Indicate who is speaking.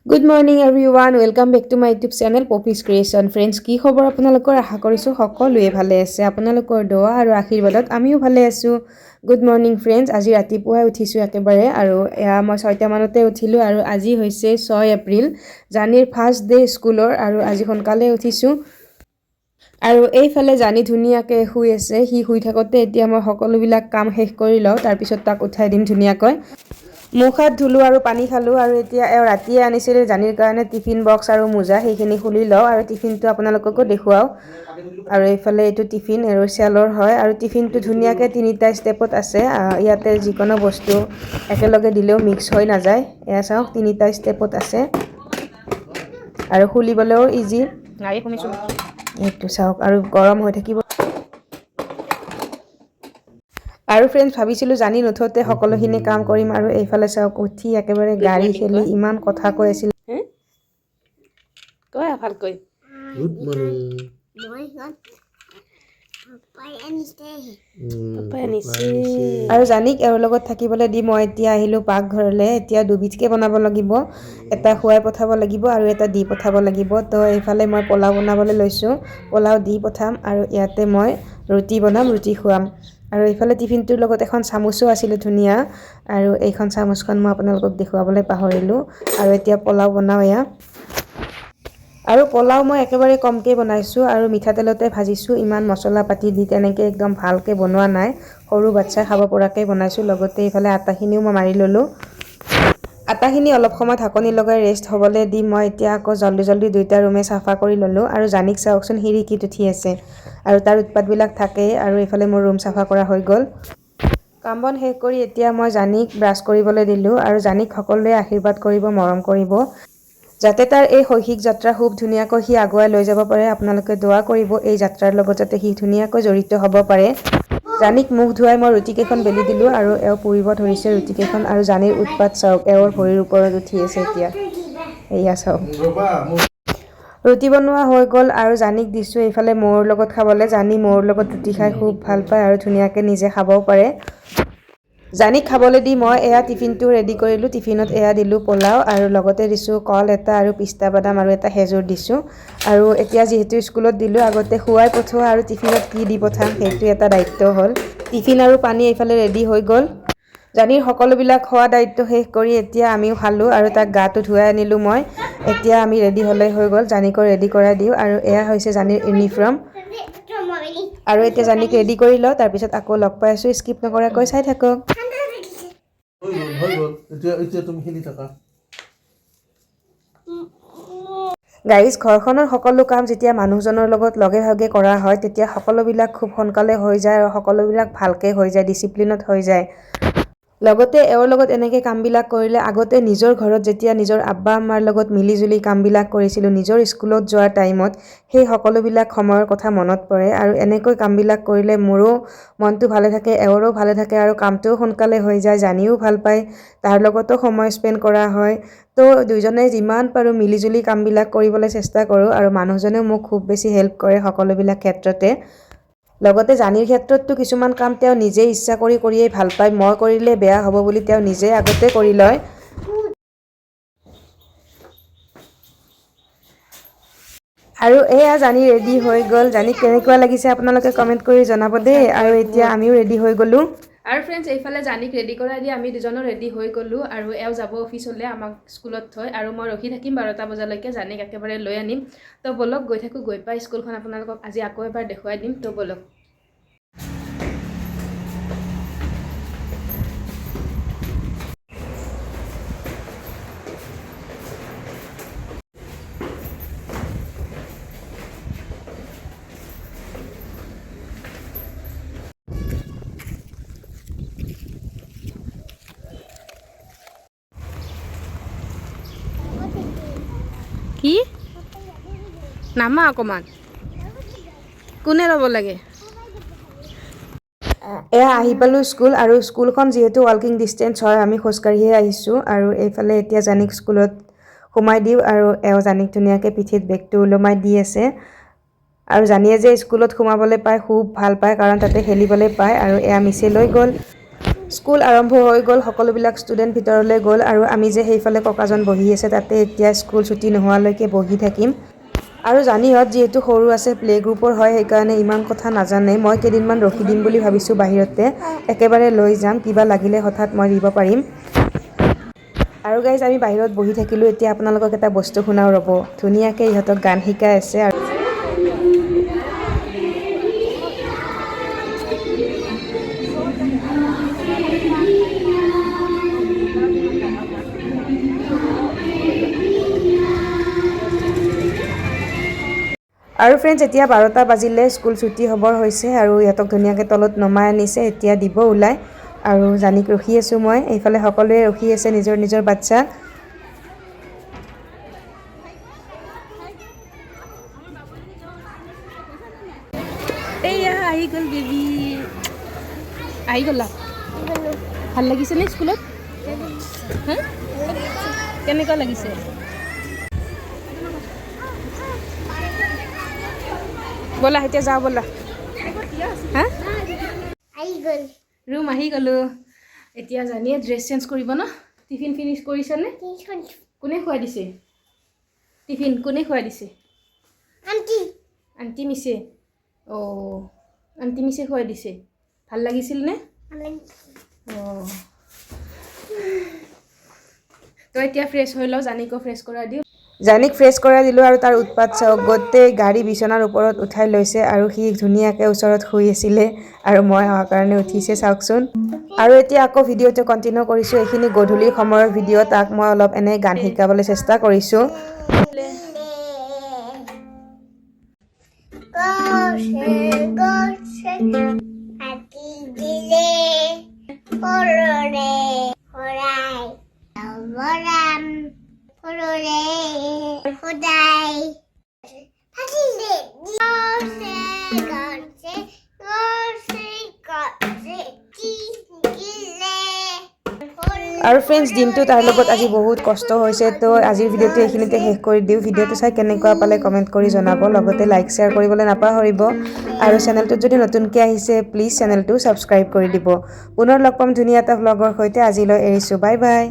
Speaker 1: Good morning everyone, welcome back to my YouTube channel Poppy's Creation. Friends, কি খবৰ আপোনালোকৰ? আশা কৰিছো সকলোৱে ভালে আছে। আপোনালোকৰ দোৱা আৰু আশীৰ্বাদত আমিও ভালে আছো। গুড মৰ্নিং ফ্ৰেণ্ডছ, আজি ৰাতিপুৱাই উঠিছো একেবাৰে আৰু মই 6টা মানতে উঠিলো আৰু আজি হৈছে 6 এপ্ৰিল, জানিৰ ফাৰ্ষ্ট ডে স্কুলৰ আৰু আজি সোনকালে উঠিছো। আৰু এইফালে জানি ধুনীয়াকৈ শুই আছে। সি শুই থাকোতে এতিয়া মই সকলোবিলাক কাম শেষ কৰি লওঁ, তাৰ পিছত তাক উঠাই দিম ধুনীয়াকৈ। মুখ হাত ধুলো আৰু পানী খালো আৰু এতিয়া ৰাতিয়ে আনিছিল জানিৰ কাৰণে টিফিন বক্স আৰু মোজা, সেইখিনি খুলি লওঁ আৰু টিফিনটো আপোনালোককো দেখুৱাও। আৰু এইফালে এইটো টিফিন এৰচিয়ালৰ হয় আৰু টিফিনটো ধুনীয়াকৈ 3টা ষ্টেপত আছে। ইয়াতে যিকোনো বস্তু একেলগে দিলেও মিক্স হৈ নাযায়। এয়া চাওক 3টা ষ্টেপত আছে আৰু খুলিবলৈও ইজি। এইটো চাওক আৰু গৰম হৈ থাকিব। আৰু ফ্ৰেণ্ডছ, ভাবিছিলোঁ জানি নুঠোতে সকলোখিনি কাম কৰিম আৰু এইফালে চাওক উঠি একেবাৰে গাড়ী খেলি ইমান কথা কৈ আছিল। ভালকৈ
Speaker 2: গুড মৰ্নিং।
Speaker 1: আৰু জানিক এওঁৰ লগত থাকিবলৈ দি মই এতিয়া আহিলোঁ পাকঘৰলৈ। এতিয়া দুবিধকৈ বনাব লাগিব, এটা খুৱাই পঠাব লাগিব আৰু এটা দি পঠাব লাগিব। তো এইফালে মই পোলাও বনাবলৈ লৈছোঁ, পোলাও দি পঠাম আৰু ইয়াতে মই ৰুটি বনাম, ৰুটি খুৱাম। আৰু এইফালে টিফিনটোৰ লগত এখন চামুচো আছিলে ধুনীয়া, আৰু এইখন চামুচখন মই আপোনালোকক দেখুৱাবলৈ পাহৰিলোঁ। আৰু এতিয়া পোলাও বনাওঁ এয়া। আৰু পোলাও মই একেবাৰে কমকৈ বনাইছোঁ আৰু মিঠাতেলতে ভাজিছোঁ, ইমান মছলা পাতি দি তেনেকৈ একদম ভালকৈ বনোৱা নাই। সৰু বাচ্চাই খাব পৰাকৈ বনাইছোঁ। লগতে এইফালে আটাখিনিও মই মাৰি ল'লোঁ। আটাখিনি অলপ সময় ঢাকনি লগাই ৰেষ্ট হ'বলৈ দি মই এতিয়া আকৌ জল্দি 2টা ৰুমে চাফা কৰি ল'লোঁ। আৰু জানিক চাওকচোন খিৰিকীত উঠি আছে আৰু তাৰ উৎপাতবিলাক থাকেই। আৰু এইফালে মোৰ ৰুম চাফা কৰা হৈ গ'ল। কাম বন শেষ কৰি এতিয়া মই জানিক ব্ৰাছ কৰিবলৈ দিলোঁ আৰু জানিক সকলোৱে আশীৰ্বাদ কৰিব, মৰম কৰিব, যাতে তাৰ এই শৈক্ষিক যাত্ৰা খুব ধুনীয়াকৈ সি আগুৱাই লৈ যাব পাৰে। আপোনালোকে দোৱা কৰিব এই যাত্ৰাৰ লগত যাতে সি ধুনীয়াকৈ জড়িত হ'ব পাৰে। জানিক মুখ ধুৱাই মই ৰুটিকেইখন বেলি দিলোঁ আৰু এওঁ পুৰিব ধৰিছে ৰুটিকেইখন। আৰু জানিৰ উৎপাত চাওক, এওঁৰ ভৰিৰ ওপৰত উঠি আছে এতিয়া। এয়া চাওক, ৰুটি বনোৱা হৈ গ'ল আৰু জানিক দিছোঁ এইফালে মৌৰ লগত খাবলৈ। জানি মৌৰ লগত ৰুটি খাই খুব ভাল পায় আৰু ধুনীয়াকৈ নিজে খাবও পাৰে। জানিক খাবলৈ দি মই এয়া টিফিনটো ৰেডি কৰিলোঁ। টিফিনত এয়া দিলোঁ পোলাও আৰু লগতে দিছোঁ কল এটা আৰু পিস্তা বাদাম আৰু এটা খেজুৰ দিছোঁ। আৰু এতিয়া যিহেতু স্কুলত দিলোঁ, আগতে খুৱাই পঠোৱা আৰু টিফিনত কি দি পঠাম সেইটো এটা দায়িত্ব হ'ল। টিফিন আৰু পানী এইফালে ৰেডি হৈ গ'ল। জানিৰ সকলোবিলাক খোৱা দায়িত্ব শেষ কৰি এতিয়া আমিও খালোঁ আৰু তাক গাটো ধুৱাই আনিলোঁ মই। এতিয়া আমি ৰেডি হ'লে হৈ গ'ল, জানিকো ৰেডি কৰাই দিওঁ। আৰু এয়া হৈছে জানিৰ ইউনিফৰ্ম। আৰু এতিয়া জানিক ৰেডি কৰি লওঁ, তাৰপিছত আকৌ লগ পাই আছোঁ। স্কিপ নকৰাকৈ চাই থাকক।
Speaker 2: হৈ গ'ল। এতিয়া তুমি খেলি থাকা।
Speaker 1: গাইজ, ঘৰখনৰ সকলো কাম যেতিয়া মানুহজনৰ লগত লগে ভাগে কৰা হয়, তেতিয়া সকলোবিলাক খুব সোনকালে হৈ যায় আৰু সকলোবিলাক ভালকৈ হৈ যায়, ডিচিপ্লিনত হৈ যায়। লগতে এওঁৰ লগত এনেকৈ কামবিলাক কৰিলে, আগতে নিজৰ ঘৰত যেতিয়া নিজৰ আব্বা আম্মাৰ লগত মিলিজুলি কামবিলাক কৰিছিলোঁ নিজৰ স্কুলত যোৱাৰ টাইমত, সেই সকলোবিলাক সময়ৰ কথা মনত পৰে। আৰু এনেকৈ কামবিলাক কৰিলে মোৰো মনটো ভালে থাকে, এওঁৰো ভালে থাকে আৰু কামটোও সোনকালে হৈ যায়। জানিও ভাল পায়, তাৰ লগতো সময় স্পেণ্ড কৰা হয়। তো দুইজনে যিমান পাৰোঁ মিলিজুলি কামবিলাক কৰিবলৈ চেষ্টা কৰোঁ আৰু মানুহজনেও মোক খুব বেছি হেল্প কৰে সকলোবিলাক ক্ষেত্ৰতে। লগতে জানিৰ ক্ষেত্ৰততো কিছুমান কাম তেওঁ নিজে ইচ্ছা কৰি কৰিয়েই ভাল পায়, মই কৰিলে বেয়া হ'ব বুলি তেওঁ নিজে আগতে কৰি লয়। আৰু এয়া জানি ৰেডি হৈ গ'ল। জানিক কেনেকুৱা লাগিছে আপোনালোকে কমেণ্ট কৰি জনাব দেই। আৰু এতিয়া আমিও ৰেডি হৈ গ'লোঁ। আৰু ফ্ৰেণ্ডছ, এইফালে জানিক ৰেডি কৰাই দি আমি দুজনো ৰেডি হৈ গ'লোঁ আৰু এওঁ যাব অফিচলৈ আমাক স্কুলত থৈ। আৰু মই ৰখি থাকিম 12টা বজালৈকে, জানিক একেবাৰে লৈ আনিম। তো ব'লক গৈ থাকোঁ, গৈ পাই স্কুলখন আপোনালোকক আজি আকৌ এবাৰ দেখুৱাই দিম। তো ব'লক। কি নামা অকণমান, কোনে ল'ব লাগে? এয়া আহি পালোঁ স্কুল। আৰু স্কুলখন যিহেতু ৱাকিং ডিষ্টেঞ্চ হয়, আমি খোজকাঢ়িয়ে আহিছোঁ। আৰু এইফালে এতিয়া জানিক স্কুলত সোমাই দিওঁ আৰু এওঁ জানিক ধুনীয়াকৈ পিঠিত বেগটো ওলমাই দি আছে। আৰু জানিয়ে যে স্কুলত সোমাবলৈ পাই খুব ভাল পায়, কাৰণ তাতে খেলিবলৈ পায়। আৰু এয়া মিছে লৈ গ'ল। স্কুল আৰম্ভ হৈ গ'ল, সকলোবিলাক ষ্টুডেণ্ট ভিতৰলৈ গ'ল আৰু আমি যে সেইফালে ককাজন বহি আছে তাতে এতিয়া স্কুল ছুটি নোহোৱালৈকে বহি থাকিম। আৰু জানিহঁত যিহেতু সৰু আছে, প্লে' গ্ৰুপৰ হয়, সেইকাৰণে ইমান কথা নাজানে। মই কেইদিনমান ৰখি দিম বুলি ভাবিছোঁ বাহিৰতে, একেবাৰে লৈ যাম, কিবা লাগিলে হঠাৎ মই দিব পাৰিম। আৰু গাইজ আমি বাহিৰত বহি থাকিলোঁ। এতিয়া আপোনালোকক এটা বস্তু শুনাও ৰ'ব, ধুনীয়াকৈ ইহঁতক গান শিকাই আছে। আৰু ফ্ৰেণ্ডছ, এতিয়া 12টা বাজিলে, স্কুল ছুটি হ'বৰ হৈছে আৰু ইহঁতক ধুনীয়াকৈ তলত নমাই আনিছে, এতিয়া দিব ওলাই। আৰু জানিক ৰখি আছোঁ মই, এইফালে সকলোৱে ৰখি আছে নিজৰ নিজৰ বাচ্ছাক।
Speaker 3: এইয়া আহি গ'ল বেবী, আহি গ'লা? ভাল লাগিছেনে স্কুলত? হা, কেনেকুৱা লাগিছে? ব'লা এতিয়া যাওঁ ব'লা। হা, ৰুম আহি গ'লোঁ। এতিয়া জানিয়ে ড্ৰেছ চেঞ্জ কৰিব ন? টিফিন ফিনিছ কৰিছানে? কোনে খুৱাই দিছে টিফিন? কোনে খুৱাই দিছে? আণ্টি মিছে। অঁ, আণ্টি মিছে খুৱাই দিছে। ভাল লাগিছিল নে? অঁ, তো এতিয়া ফ্ৰেছ হৈ লওঁ, জানিকো ফ্ৰেছ কৰাই দিওঁ। জানিক ফ্ৰেছ কৰাই দিলোঁ আৰু তাৰ উৎপাত চাওক, গোটেই গাড়ী বিচনাৰ ওপৰত উঠাই লৈছে আৰু সি ধুনীয়াকৈ ওচৰত শুই আছিলে আৰু মই অহাৰ কাৰণে উঠিছে, চাওকচোন। আৰু এতিয়া আকৌ ভিডিঅ'টো কণ্টিনিউ কৰিছোঁ। এইখিনি গধূলি সময়ৰ ভিডিঅ', তাক মই অলপ এনেই গান শিকাবলৈ চেষ্টা কৰিছোঁ। আৰু ফ্ৰেণ্ডছ, দিনটো তাৰ লগত আজি বহুত কষ্ট হৈছে, তো আজিৰ ভিডিঅ'টো এইখিনিতে শেষ কৰি দিওঁ। ভিডিঅ'টো চাই কেনেকুৱা পালে কমেণ্ট কৰি জনাব, লগতে লাইক শ্বেয়াৰ কৰিবলৈ নাপাহৰিব। আৰু চেনেলটোত যদি নতুনকৈ আহিছে, প্লিজ চেনেলটো ছাবস্ক্ৰাইব কৰি দিব। পুনৰ লগ পাম ধুনীয়া এটা ভ্লগৰ সৈতে। আজিলৈ এৰিছোঁ, বাই বাই।